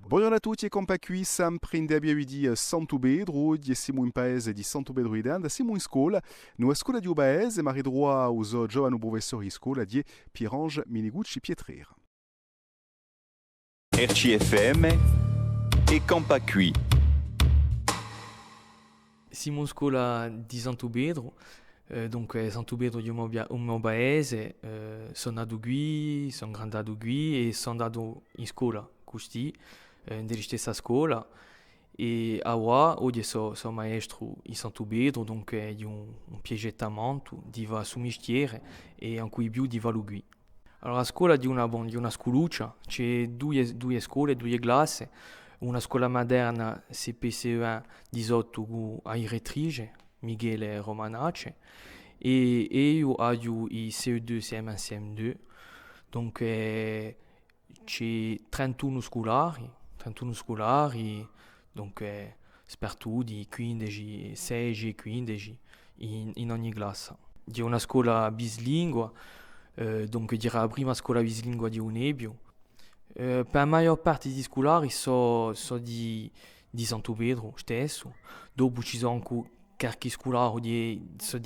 Buongiorno a tutti e compa qui, sempre in abbiamo di Santo Pedro, di siamo in paese di Santo Pedro Idanda, siamo in scuola, nella scuola di Ubaese, ma ridroa uso giovane professori di scuola di Pierange Minigucci Pietrer. RCFM e Campa Qui. Siamo in scuola di Santo Pedro, dunque Santo Pedro di un mio paese, sono nato qui, sono grandato qui e sono andato in scuola così, nella stessa scuola. E oggi sono maestro in Santo Pedro, dunque di un piacere molto di va su mestiere e anche più di valore. Allora, la scuola di una scoluccia, c'è due scuole, due classi, una scuola moderna CPC1 18 con ai rettrice, Michele Romanace, e io ho i CE2, CM1, CM2, donc c'è 31 scolari, donc sperto di 15, 16 e 15 in ogni classe. Di una scuola bislingua, donc dirà la prima scuola bislingua di Unebio. Per la maggior parte di scolari so di Santo Pedro stesso, dopo ci sono anche qualche scolaro di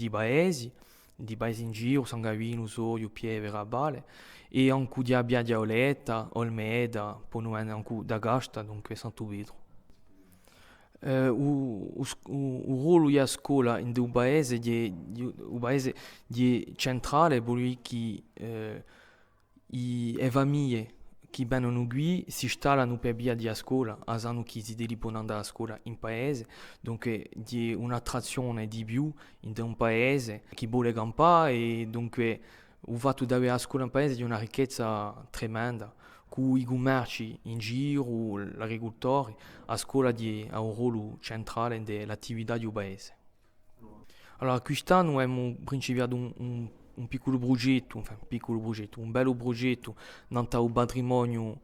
paesi in giro, San Gavino, Soio, Pieve, Rabale, e anche di Abbia di Auletta, Olmeda, poi anche da Gasta, dunque Santo Pedro. O ruolo della scuola in un paese di centrale, vuol dire che le famiglie che vengono qui si installano per via della scuola, sanno che si devono andare a scuola in paese, dunque di un'attrazione di più in un paese che vuole campare e dunque il fatto di avere a scuola in paese è una ricchezza tremenda, con i commerci in giro, gli agricoltori, a scuola ha un ruolo centrale nell'attività di un paese. Allora, quest'anno abbiamo principiato un piccolo progetto, un bello progetto nel patrimonio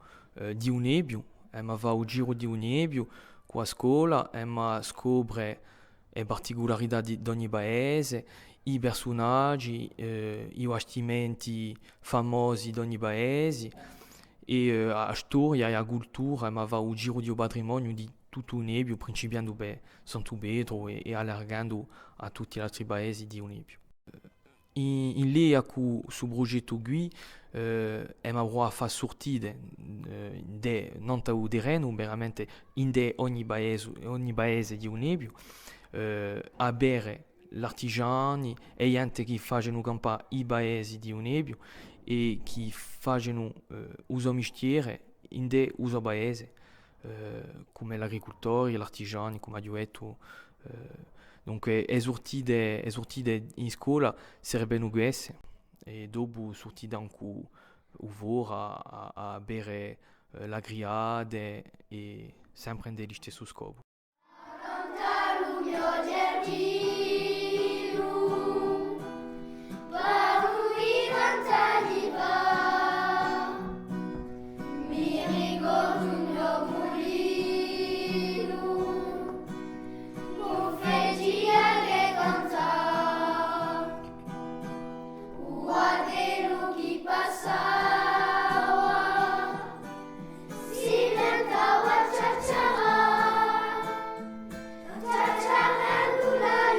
di Unebio, abbiamo fatto il giro di Unebio con la scuola, abbiamo scoperto le particolarità di ogni paese, i personaggi, i vestimenti famosi di ogni paese, e la storia e la cultura, abbiamo fatto il giro di patrimonio di tutto Unebio, principiando per Santo Pedro e allargando a tutti gli altri paesi di Unebio. In linea con questo progetto qui, abbiamo fatto sortire non da terreno, veramente in ogni paese di Unebio, a bere gli artigiani e gente che fanno campare i paesi di Unebio e che fanno uso mestiere in uso paese, come gli agricoltori, gli artigiani, come ho detto. Dunque, esortite in scuola sarebbero queste, e dopo sortite anche uvora a bere la griade e sempre nello stesso scopo. Lontano il mio giardino, parui lontani va, mi ricordo il mio mulino, mon feggia che cantava, guardelo chi passava, si cantava ciacciarà. Ciacciarello la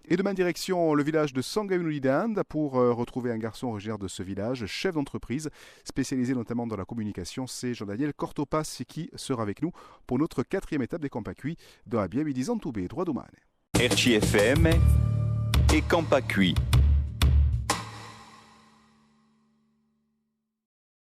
Et demain, direction le village de Sangaunulidand pour retrouver un garçon originaire de ce village, chef d'entreprise, spécialisé notamment dans la communication. C'est Jean-Daniel Cortopas qui sera avec nous pour notre 4e étape des Campacui dans la Biabidi Zantoubé, droit d'Oumane. RCFM et Campacui.